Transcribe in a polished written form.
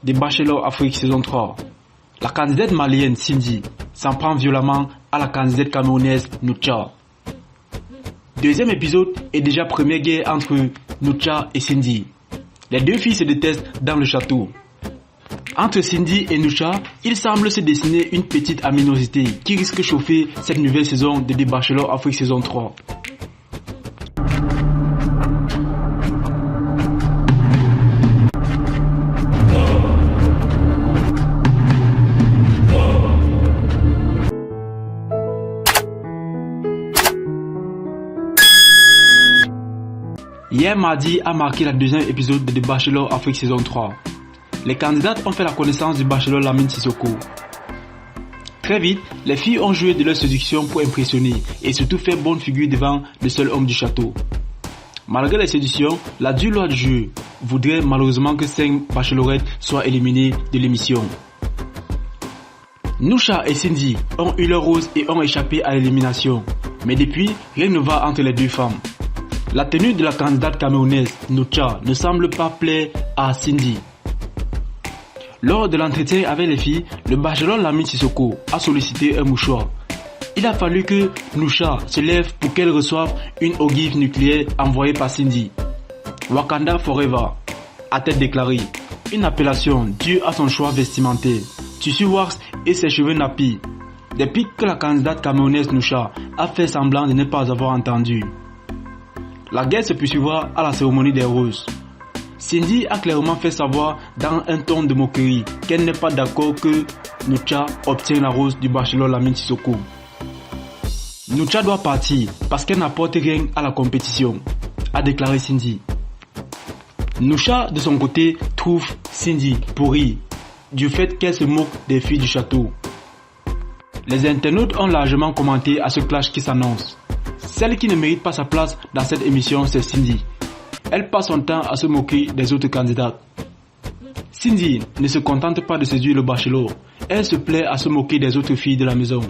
des Bachelor Afrique saison 3. La candidate malienne Cindy s'en prend violemment à la candidate camerounaise Noucha. Deuxième épisode et déjà première guerre entre Noucha et Cindy. Les deux filles se détestent dans le château. Entre Cindy et Noucha, il semble se dessiner une petite aminosité qui risque de chauffer cette nouvelle saison de The Bachelor Afrique saison 3. Hier mardi a marqué le deuxième épisode de The Bachelor Afrique saison 3. Les candidates ont fait la connaissance du Bachelor Lamine Sissoko. Très vite, les filles ont joué de leur séduction pour impressionner et surtout faire bonne figure devant le seul homme du château. Malgré les séductions, la dure loi du jeu voudrait malheureusement que 5 bachelorettes soient éliminées de l'émission. Noucha et Cindy ont eu leur rose et ont échappé à l'élimination. Mais depuis, rien ne va entre les deux femmes. La tenue de la candidate camerounaise Noucha ne semble pas plaire à Cindy. Lors de l'entretien avec les filles, le bachelor Lamine Sissoko a sollicité un mouchoir. Il a fallu que Noucha se lève pour qu'elle reçoive une ogive nucléaire envoyée par Cindy. Wakanda Forever, a-t-elle déclaré, une appellation due à son choix vestimentaire, tissu wax et ses cheveux nappis, des pics que la candidate camerounaise Noucha a fait semblant de ne pas avoir entendu. La guerre se poursuivra à la cérémonie des roses. Cindy a clairement fait savoir dans un ton de moquerie qu'elle n'est pas d'accord que Noucha obtienne la rose du bachelor Lamine Sissoko. Noucha doit partir parce qu'elle n'apporte rien à la compétition, a déclaré Cindy. Noucha de son côté trouve Cindy pourrie du fait qu'elle se moque des filles du château. Les internautes ont largement commenté à ce clash qui s'annonce. Celle qui ne mérite pas sa place dans cette émission, c'est Cindy. Elle passe son temps à se moquer des autres candidates. Cindy ne se contente pas de séduire le bachelor, elle se plaît à se moquer des autres filles de la maison.